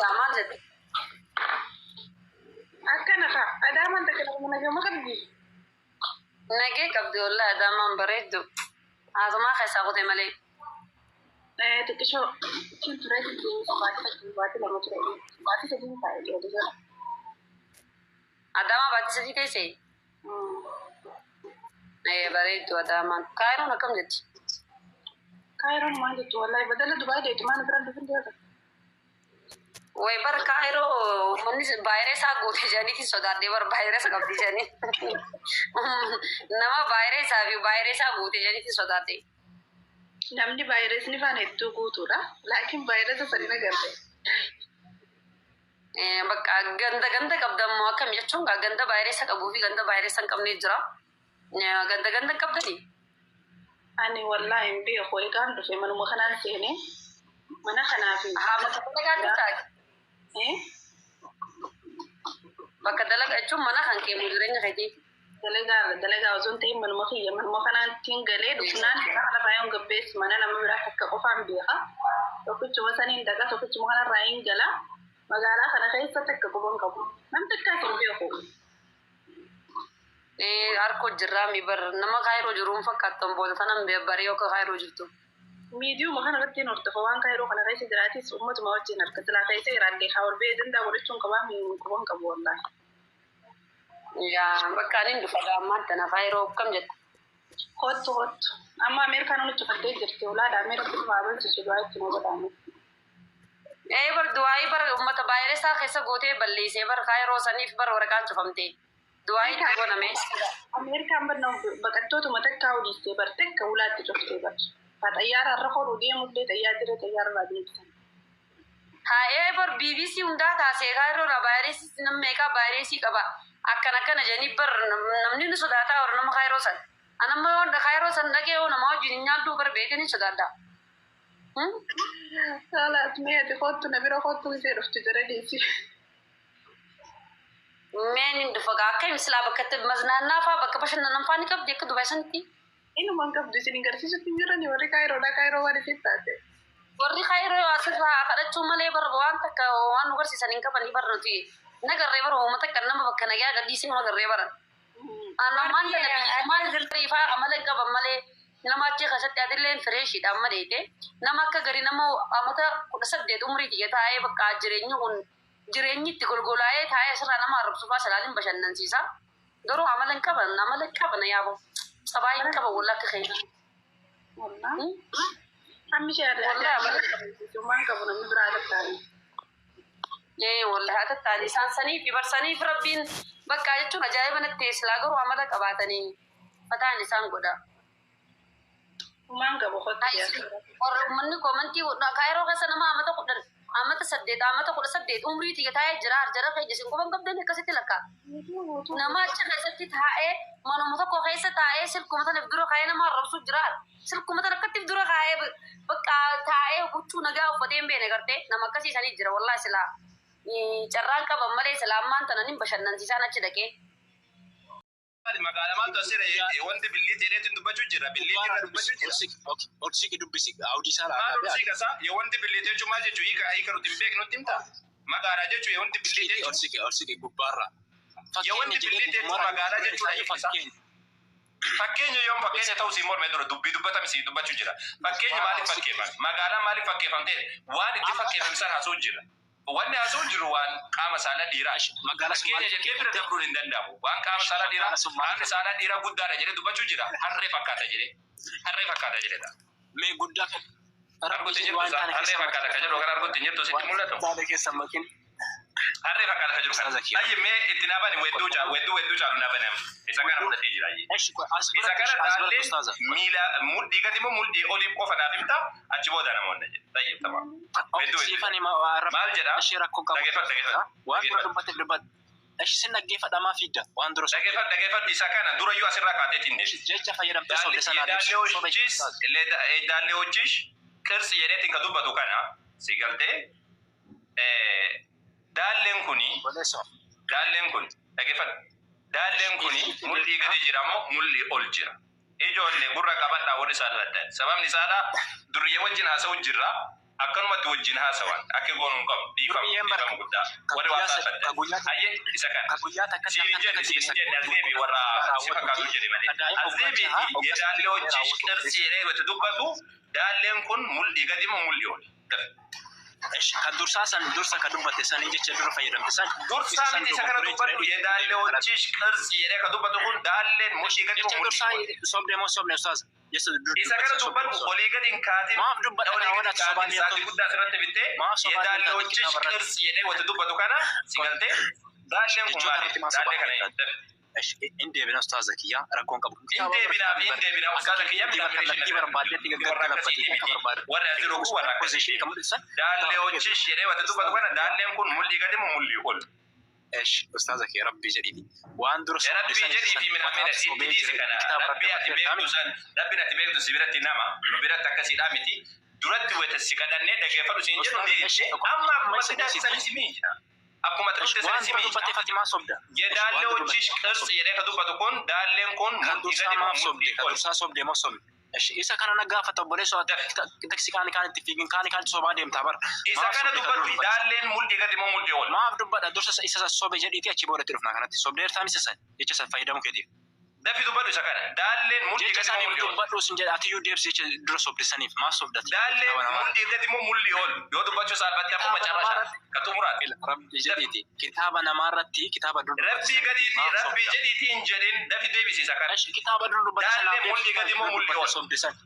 يا مالك أكنها أدام أنت كده من يوم قبلي نجي قبل والله أدام بريدو هذا ما خيس أخذ ملي تكشو كنت رأيت الدين بعد لما تروح بعد سجين فايد ولا أدام بعد سجين كيسي بريدو أدام كايرو نكمل جد كايرو ما جت والله بدل دبي ده ما نقدر ندفن ده ويبر كايرو مني فيروس أقول تجاني في السودان دي بر فيروس قبل تجاني نما فيروس أقول تجاني في السودان دي namni vaayirasni faan hedduu guutuudha laakiin vaayirasa sadina garre bakka ganda qabdammoo akkam jechuun ganda vaayirasa qabuu fi ganda vaayirasa hin qabne jira ganda qabdani ani wallahi hin beeku eegaan dhufe manuma kanaan seene mana kanaafi bakka dalaga jechuun mana kan keemu jireenya keetii dalagaa osoo hin ta'in manuma kiyya manuma kanaantiin galee dhufnaan haala baay'een gabbees mana nama biraa akka qofaan beeka tokkichuma saniin daga tokkichuma kanarraa hin gala magaalaa kana keessatti akka quban qabu namni akkaas hin beeku. Harko jirraa mi bar nama kaayiroo jiruun fakkaattan booda tanan baree akka kaayiroo jirtu. Miidiyuma kana irratti hin hordofa waan kaayiroo kana keessa jiraatis uummatuma wajjin harka silaa keessa iraallee haa ol ba'ee danda'a godhachuun qabaa quban qabu wallaahi. Yaa bakka ani dhufa ammaatti na kaayiroo akkam jetta. Hottu amma Ameerikaan nuti faddee jirti olaadha Ameerikaan maabalchi sudaa itti nu godhaame. Bar du'aayi bar uummata vaayireesaa keessa gootee balleessee bar kaayiroo saniif bar waraqaan cufamtee. Du'aayi itti godhame. Ameerikaan bar baqattootuma takkaa hojjettee bar takka ulaatti cuftee bar. Xayyaara irra hodhuu deemullee xayyaara irraa deebisan. Bar BBC hundaa taasee kaayiroo irraa vaayireesii nama meeqaa vaayireesii qaba. Akkana jedhanii bar namni nu sodaataa warra nama kaayiroo san. Anamma wanda kaayiroo san dhagee nama wajjin nyaaduu bar beekanii sodaadha. Saalaas meeti kottu na bira kottu isee dhuftu jira deessi. Meenin dhufa akka mislaa bakka maznaannaa fa'aa bakka bashannanaa fa'aa ni qabdi akka Dubaay sanitti. Inuma qabdi isin agarsiisutti hin jirani warri kaayiroodha kaayiroo waan isin taate. Warri kaayiroo asirraa kadhachuu malee bar waan takka waan nu garsiisan hin qabanii bar nuti nagarree bar uummata kan nama bakka nagaa gadhiisee nagarree baran. Anamaan dana maal zirrii fa'aa amala hin qaban malee nama achi keessatti adilleen fireeshiidha amma deete nama akka gari nama amata 18 umurii kiyya taa'ee bakka jireenyi itti golgolaa'ee taa'ee asirraa nama arrabsu fa'aa salaatiin bashannansiisa. Garuu amala hin qaban yaaboo sabaa hin qaban walla akka keenya. Hammi shaarraa waan qabu namni biraa alattaani. Wallahi atattaani isaan saniif barsaniif rabbiin bakka jechuun ajaa'iba natti silaa garuu amala qabaatanii fataan isaan godha. Maan qabu qotti Ormanni komantii kaayiroo keessa nama amata 18 umrii tiga taa'ee jira arjara fayyadasin quban qabdan akkasitti lakka. Nama achi keessatti taa'ee manuma tokko keessa taa'ee silkuma tanaaf dura kaa'ee nama arrabsuu jira. Silkuma tana akkatti dura kaa'ee bakka taa'ee huccuu nagaa uffatee hin beene gartee nama akkasiisanii jira wallahi silaa. Carraan qaban malee silaamaan tana nin bashannansiisaan achi dhaqee. Magaalaa maaltu asirra wanti billiit jedheetiin dubbachuu jira. Billiit irra dubbachuu jira. Orsiki dubbisi audisaa Maal orsii kasaa yoo wanti billiit jechuun maal jechuu hiika nuti hin beeknu nutti himta. Magaalaa jechuun yoo wanti billiit jechuun. Orsiki gubbaarra. Yoo wanti billiit jechuun magaalaa jechuudha hiikisa. Fakkeenya yoo fakkeenya ta'uu si mormee dura dubbii dubbatame si dubbachuu jira. Fakkeenya maaliif fakkeeffame? Magaalaan maaliif fakkeeffamte? Waan itti fakkeeffame san haasoo jira. Wanni haasoo jiru waan qaama saalaa dhiiraa. Fakkeenya jettee bira dabruun hin danda'amu. Waan qaama saalaa dhiiraa qaamni saalaa dhiiraa guddaadha jedhee dubbachuu jira. Harree fakkaata jedhedha. Mee guddaa kan arguutti jirtu harree fakkaata kan jedhu kan arguutti jirtu sitti mul'atu. Harree fakkaata kan jiru kan ayyi mee itti naabani wedduu caalu naabani isa kana fudhatee jira ayyi. Isa kana daallee miila mudhii gadi moo mudhii olii qofa naaf himta achi booda namoonni jedhe xayyeeffama. Maal jedha dhaggeeffadha. Eshi sin dhaggeeffadhamaa fidda waan dura dhaggeeffadha isa kana dura yoo asirraa kaateetiin deebi. Jecha fayyadamtee solle sanaa Daallee hojiish qirsi jedheetiin ka dubbatu kana si galtee daalleen kuni dhaggeeffadha. Daalleen kuni mul'ii gadi jira moo mul'ii ol jira? Ijoollee gurra qabadhaa warri isaan laddan. Sababni isaadha duriyee wajjin haasa'u jirra. akkanumatti wajjin haasawan akka goonuun qabu dhiifamu guddaa warri waa taasifatan hayyee isa kana siin jenne as deebii warra si fakkaatu jedhe malee as deebii yedaallee hojii qirsi jedhee wati dubbatu daalleen kun mul'ii gadi moo mul'ii oli kan dursaa san dursa ka dubbate san jecha dura fayyadamte san dursaa miti isa kana dubbatu yedaallee hojii qirsi jedhee ka dubbatu kun daalleen mul'ii gadi moo mul'ii sobde moo sobne ustaz isa kana dubbatu olii gadi hin kaatin olii gadi kaatin saatii guddaa asirratti bittee yedaallee hojii qirsi jedhee wati dubbatu kana si galtee daalleen kun maali daallee kana hin Inde bina ustaz Zakiya rakkoon qabu. Inde bina ustaz Zakiya warra jiru ku warra position daalle hojii shiree wata dubbatu kana daalleen kun mul'ii gadi moo mul'ii ol ustaz Zakiya rabbi jedhini waan dura rabbi jedhini mina itti kana rabbi ati beektu san rabbi ati beektu sibiratti nama nu biratti akkasiidha miti duratti wata si kadhannee dhageeffadhu siin jedhu ni amma masidaa san isimii jira akkuma ta'utti sensimi dubbate Fatima sobda jedaalle hojii qirsi jedhee ka dubbatu kun daalleen kun mul'ii gadi moo mul'ii ol sobde moo sobde isa kana nagaafata boleso taksi kan itti fiigin kan sobaa deemta bar isa kana dubbatu daalleen mul'ii gadi moo mul'ii ol maaf dubbadha dursa isa sobe jedhiiti achi boodatti dhufna kanatti sobdeer taanis isa jecha san fayyadamu keetiif dafi dubbatu isa kana daalleen mul'ii gadi moo mul'ii ol dubbadhu sin jedha ati deebsi jecha dura sobdisaniif maaf sobdati daalleen mul'ii gadi moo mul'ii ol yoo dubbachuu salphatti akkuma carrasha ka xumuraati rabbi jedhiiti kitaaba namaarratti kitaaba dur rabbi gadiiti rabbi jedhiiti hin jedhin dafi deebisi isa kana kitaaba dur dubbata daalleen mul'ii gadi moo mul'ii ol sobdisan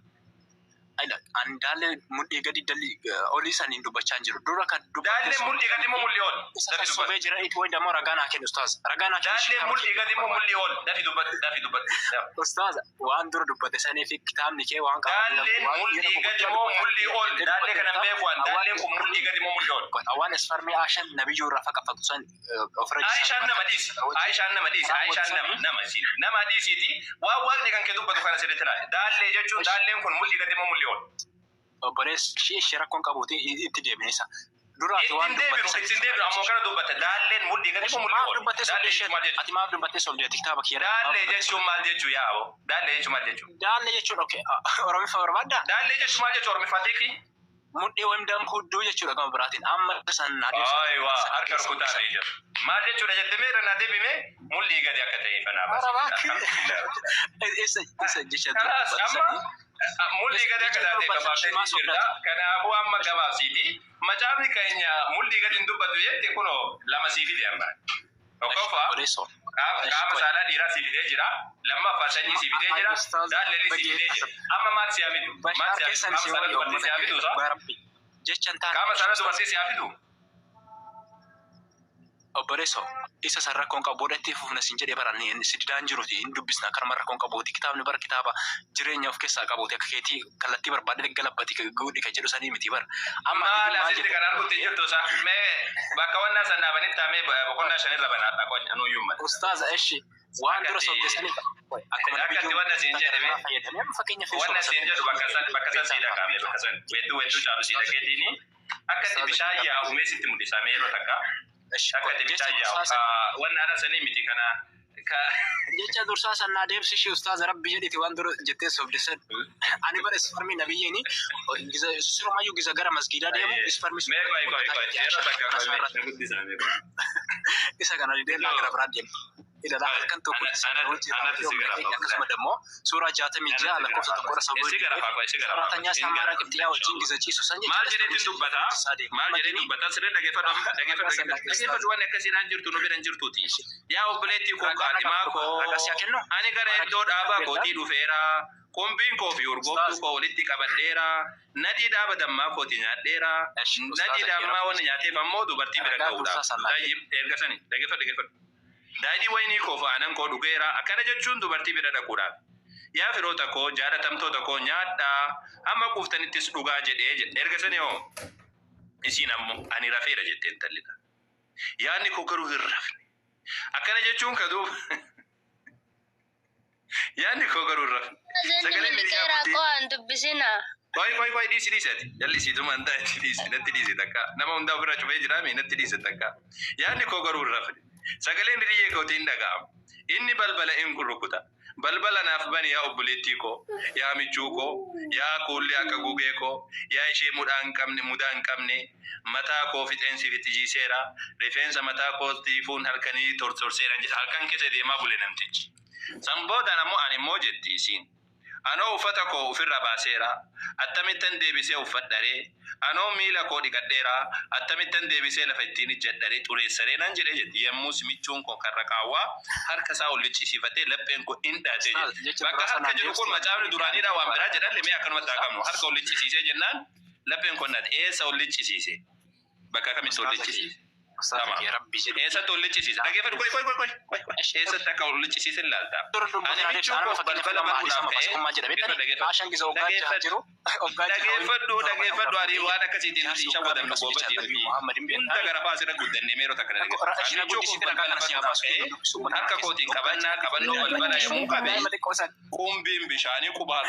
ayla andale mul'ii gadi dalli oli sanin dubbachaa jiru dura kan daalleen mul'ii gadi moo mul'ii ol dafi sobe jira itu way damo ragana ken ustaz ragana ken daalleen mul'ii gadi moo mul'ii ol dafi dubbatu ustaz waan dura dubbate sanii fi kitaabni kee waan daalleen mul'ii gadi moo mul'ii ol daallee kana beekuwan daalleen kun mul'ii gadi moo mul'ii ol awaan isfarmi ashan nabiyyu rafa qafatu san ofra aishaan nama dhiisi nama dhiisiti waan waaqni kan kee dubbatu kana sirriitti ilaali daallee jechuun daalleen kun mul'ii gadi moo mul'ii ol obbolees ishee rakkoon qabuuti itti deebinisa duraati waan ittiin deebiin ammoo kana dubbata daalleen mul'ii gadi moo mul'ii ol ati maaf dubbattee sobdeeti kitaaba kiyya daallee jechuun maal jechuu yaa'u daallee jechuun maal jechuu daallee jechuun okay oromiffa barbaadda daallee jechuun maal jechuu oromiffaatiiki mudhii wayim dam hudduu jechuudha gama biraatiin amma san naadii aywa harka rukutaa ta'ee jira maal jechuudha jettamee irra naa deebime mul'ii gadi akka ta'e fanaaf isa jecha mul'ii gadi akka taate gabaabsee jirta kanaafuu amma gabaabsiiti macaafni keenya mul'ii gadi hin dubbatu jette kunoo lama sii fide amma tokkoffaa qaama saalaa dhiiraa sii fidee jira lammaffaa sanyii sii fidee jira daalleelli sii fidee jira amma maal si hafidu qaama saalaa dubartii si hafidu jechan taan qaama saalaa dubartii si hafidu obboleesso isa san rakkoon qabuudhatti fufna sin jedhee baranne sididaan jiruti hin dubbisna karma rakkoon qabuuti kitaabni bara kitaaba jireenya of keessaa qabuuti akka keetii kallattii barbaadde galabbati guudhi kan jedhu sanii miti bara amma asitti kan argutti jirtu sa mee bakka wannaa san dhaabanitti taamee boqonnaa shanirra banaadha qonya nuuyyumma ustaaza eshi waan dura sobdesanii akkatti wanna siin jedhame wanna siin jedhu bakka san sii dhaqaame bakka san wedduu caalu sii dhaqeetiini akkatti bishaan yaa'u mee sitti mul'isame yeroo takka akkatti bishaan yaa'u wanna haadha sanii miti kana jecha dursaa sannaa deebsishi ustaaza rabbi jedhiti waan dura jettee sobdesan ani bara isfarmi nabiyyeeni sirumayyuu giza gara masgiidaa deemu isfarmi isa kana lideen gara biraa deemu إلى ذلك كنت أقول دمو سورة جاتمي جاء لكم ستقول سبب سورة الناس نمارا كتيا وجين جزء جيسو سنجي ما جريت دبتا ما جريت دبتا سرنا دقيقة وانا كسر أنجر تنو بيرنجر توتي يا أبلتي كوكا دماغو أنا كره دود أبا كوتي دوفيرا Kombiin koo fi urgooftuu koo walitti qabadheera. Nadii dhaaba dammaa kooti nyaadheera. Nadii dammaa wanni nyaateef ammoo dubartii bira ga'uudha. Erga sani dhaggeeffadhu. Daadhii wayinii koo fa'aanan koo dhugeera. Akkana jechuun dubartii bira dhaquudhaaf. Yaa firoota koo jaalatamtoota koo nyaadhaa amma quuftanittis dhugaa jedhee erga sani hoo isiin ammoo ani rafeera jettee intallidha. Yaadni koo garuu hin rafne. Akkana jechuun kaduu yaadni koo garuu hin rafne. Sagalee miidiyyaa ko'an dubbisina. Koi dhiisi. Jallisiituma hin taa'e natti dhiisi takka. Nama hundaa ofirra cufee jiraame natti dhiisi takka. Yaadni koo garuu hin rafne. Sagaleen hiriyyee kootiin dhaga'ama. inni balbala in kurukuta balbala naaf bani yaa obboleettii koo yaa michuu koo yaa kuullee akka gugee koo yaa ishee mudaa hin qabne mataa koo fixeensi fixisiiseera rifeensa mataa koo tiifuun halkanii tortorseera jedha halkan keessa deemaa bule namtichi san boodaan ammoo ani immoo jetti isiin anoo uffata koo ofirra baaseera attamittan deebisee uffadharee anoo miila koo dhiqadheera attamittan deebisee lafa ittiin ijjadharee xureessaree nan jedhee jetti yemmus michuun koo karra kaawwaa harka isaa ollichisiifatee lapheen koo indhaatee jetti bakka harka jedhu kun macaafni duraaniidha waan biraa jedhan lemee akkanumatti haa qabnu harka ollichisiisee jennaan lapheen koo indhaate eessa ollichisiise bakka kamitti ollichisiise eessa ollichisiise dhageeffadhu koy eessatti akka ollichisiise ilaalta ani michuun koo balbala banuudhaaf dhageeffadhu adii waan akkasiitiin nuti shawwadan nu boobatiin hunda gara faasira guddannee meerota kana dhageeffadhu harka kootiin qabannoo balbala yommuu qabe qumbiin bishaanii qubaa